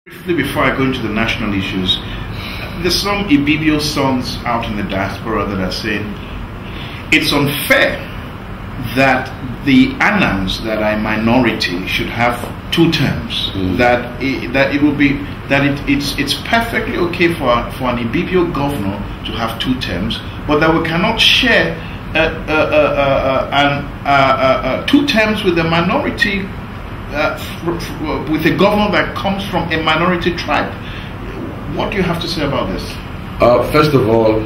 Briefly, before I go into the national issues, there's some Ibibio sons out in the diaspora that are saying it's unfair that the Anams that are a minority should have two terms. It's perfectly okay for an Ibibio governor to have two terms, but that we cannot share two terms with a minority, with a governor that comes from a minority tribe. What do you have to say about this? First of all,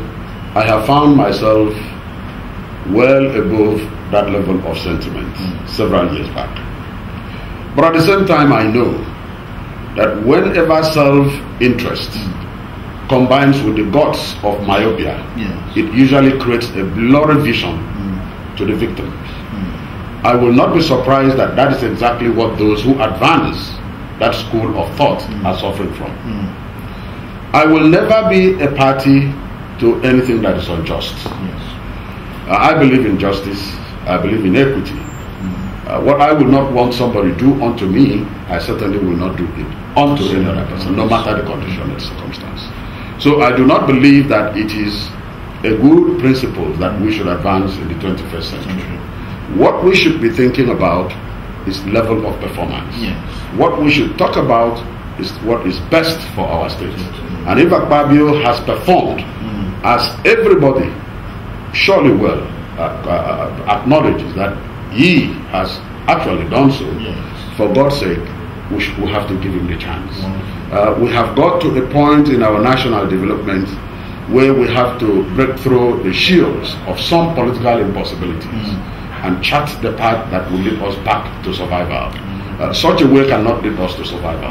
I have found myself well above that level of sentiment several years back. But at the same time, I know that whenever self-interest combines with the guts of myopia, it usually creates a blurry vision to the victim. I will not be surprised that that is exactly what those who advance that school of thought are suffering from. I will never be a party to anything that is unjust. I believe in justice. I believe in equity. What I will not want somebody to do unto me, I certainly will not do it unto any other person, no matter the condition and circumstance. So I do not believe that it is a good principle that we should advance in the 21st century. What we should be thinking about is level of performance. What we should talk about is what is best for our state. And if Akwa has performed, as everybody surely well acknowledges that he has actually done so, for God's sake, we have to give him the chance. We have got to a point in our national development where we have to break through the shields of some political impossibilities and chart the path that will lead us back to survival. Such a way cannot lead us to survival.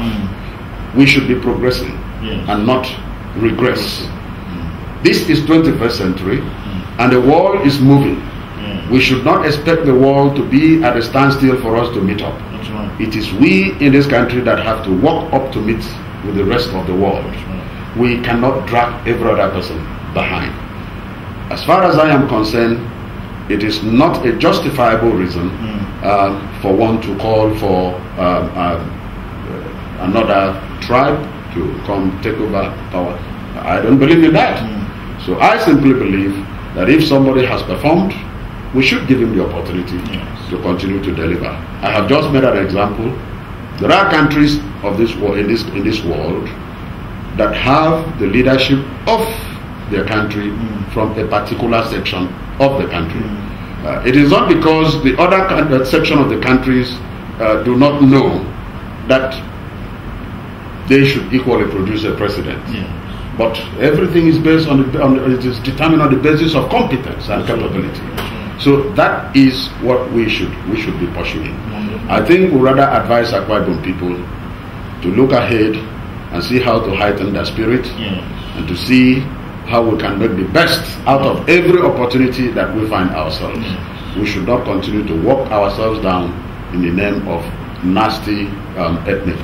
We should be progressing and not regress. This is 21st century and the world is moving. We should not expect the world to be at a standstill for us to meet up. It is we in this country that have to walk up to meet with the rest of the world. We cannot drag every other person behind. As far as I am concerned, it is not a justifiable reason for one to call for another tribe to come take over power. I don't believe in that. So I simply believe that if somebody has performed, we should give him the opportunity to continue to deliver. I have just made an example. There are countries of this world, in this world that have the leadership of their country from a particular section of the country. It is not because the other section of the countries do not know that they should equally produce a president. But everything is based it is determined on the basis of competence and capability. So that is what we should be pursuing. I think we rather advise Akwa Ibom people to look ahead and see how to heighten their spirit and to see how we can make the best out of every opportunity that we find ourselves. We should not continue to walk ourselves down in the name of nasty ethnic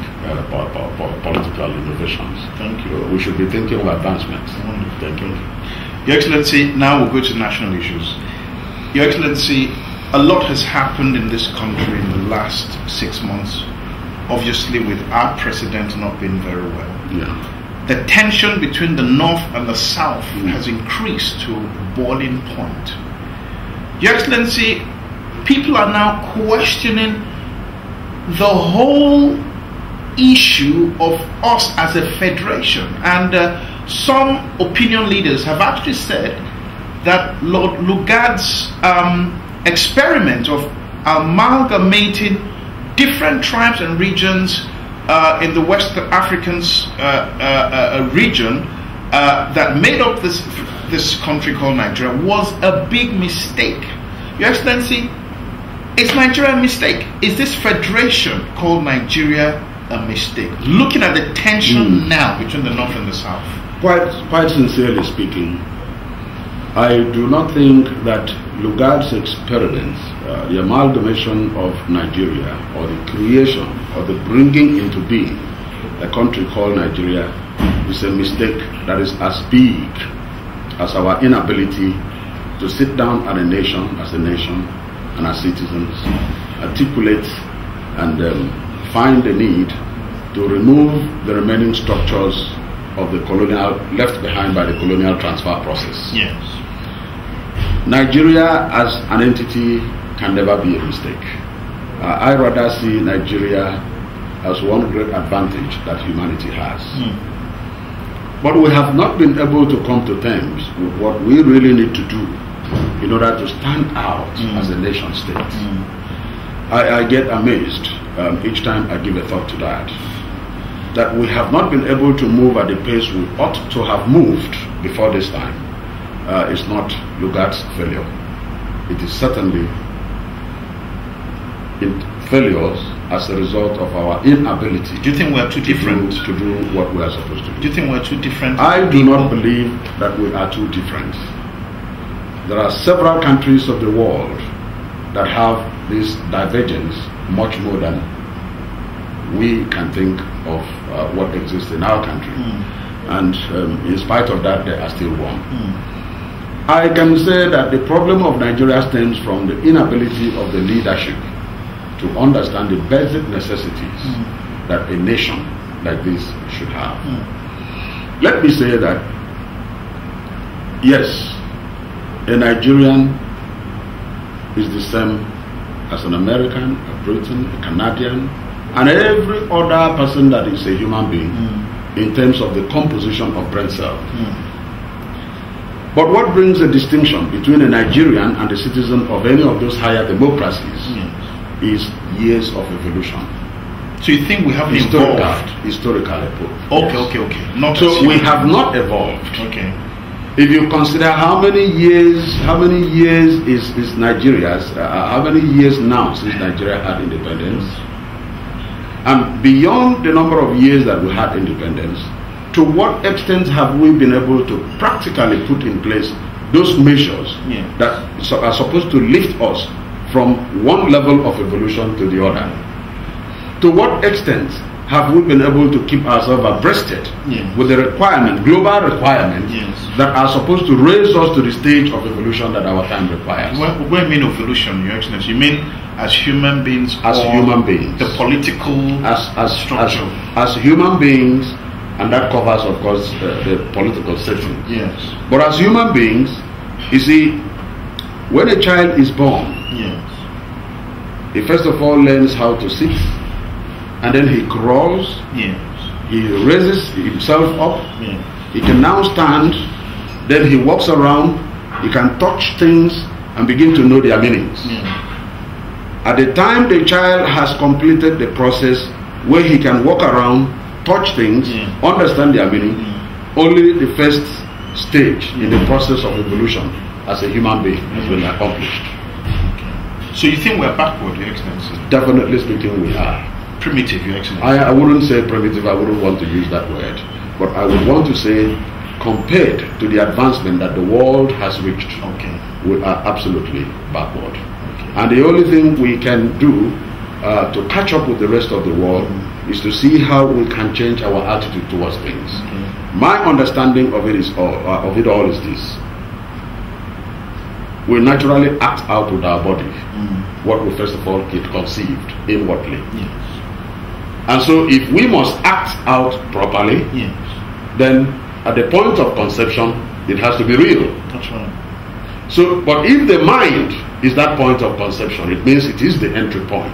political innovations. Thank you. We should be thinking of advancement. Thank you. Your Excellency, now we'll go to national issues. Your Excellency, a lot has happened in this country in the last 6 months, obviously with our president not being very well. The tension between the North and the South has increased to boiling point. Your Excellency, people are now questioning the whole issue of us as a federation, and some opinion leaders have actually said that Lord Lugard's experiment of amalgamating different tribes and regions in the West African region that made up this country called Nigeria was a big mistake. Your Excellency, is Nigeria a mistake? Is this federation called Nigeria a mistake? Looking at the tension now between the North and the South. Quite sincerely speaking, I do not think that Lugard's experiment, the amalgamation of Nigeria, or the creation or the bringing into being a country called Nigeria, is a mistake that is as big as our inability to sit down as a nation and as citizens, articulate and find the need to remove the remaining structures of the colonial, left behind by the colonial transfer process. Yes. Nigeria as an entity can never be a mistake. I rather see Nigeria as one great advantage that humanity has. But we have not been able to come to terms with what we really need to do in order to stand out as a nation state. I get amazed each time I give a thought to that we have not been able to move at the pace we ought to have moved before this time. It's not Lugard's failure. It is certainly failures as a result of our inability. Do you think we're too different to do what we are supposed to do? Do you think we're too different? I do not believe that we are too different. There are several countries of the world that have this divergence much more than we can think of what exists in our country. And in spite of that, they are still one. I can say that the problem of Nigeria stems from the inability of the leadership to understand the basic necessities that a nation like this should have. Let me say that, yes, a Nigerian is the same as an American, a Briton, a Canadian, and every other person that is a human being in terms of the composition of brain cells. But what brings a distinction between a Nigerian and a citizen of any of those higher democracies is years of evolution. So you think we haven't evolved? Historically put. Okay. Not so we have not evolved. Okay. If you consider how many years is Nigeria's, how many years now since Nigeria had independence, and beyond the number of years that we had independence, to what extent have we been able to practically put in place those measures that are supposed to lift us from one level of evolution to the other? To what extent have we been able to keep ourselves abreasted with the global requirements that are supposed to raise us to the stage of evolution that our time requires? When you mean evolution, Your Excellency, you mean as human beings? As human beings. The political structure? As human beings, and that covers, of course, the political setting. Yes. But as human beings, you see, when a child is born, he first of all learns how to sit, and then he crawls, he raises himself up, he can now stand, then he walks around, he can touch things and begin to know their meanings. At the time the child has completed the process where he can walk around, touch things, understand their meaning, only the first stage in the process of evolution as a human being has been accomplished. So you think we're backward, Your Excellency? Definitely speaking, we are. Primitive, Your Excellency? I wouldn't say primitive, I wouldn't want to use that word. But I would want to say, compared to the advancement that the world has reached, we are absolutely backward. And the only thing we can do to catch up with the rest of the world is to see how we can change our attitude towards things. My understanding of it all is this: we naturally act out with our body what we first of all get conceived inwardly. And so if we must act out properly, then at the point of conception it has to be real. That's right. So, but if the mind is that point of conception, it means it is the entry point.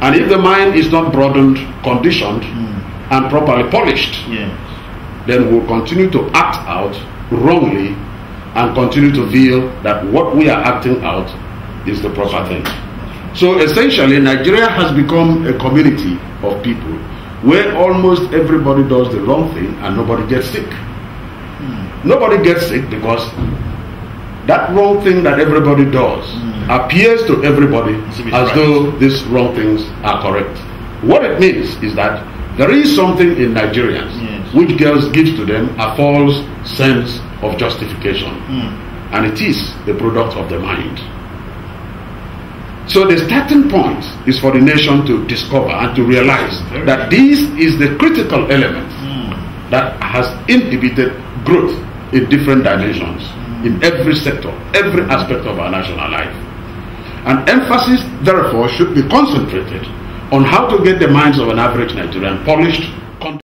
And if the mind is not broadened, conditioned, and properly polished, then we'll continue to act out wrongly and continue to feel that what we are acting out is the proper thing. So essentially, Nigeria has become a community of people where almost everybody does the wrong thing and nobody gets sick. Nobody gets sick because that wrong thing that everybody does appears to everybody as though these wrong things are correct. What it means is that there is something in Nigerians which gives to them a false sense of justification. And it is the product of the mind. So the starting point is for the nation to discover and to realize that this is the critical element that has inhibited growth in different dimensions, in every sector, every aspect of our national life. And emphasis, therefore, should be concentrated on how to get the minds of an average Nigerian polished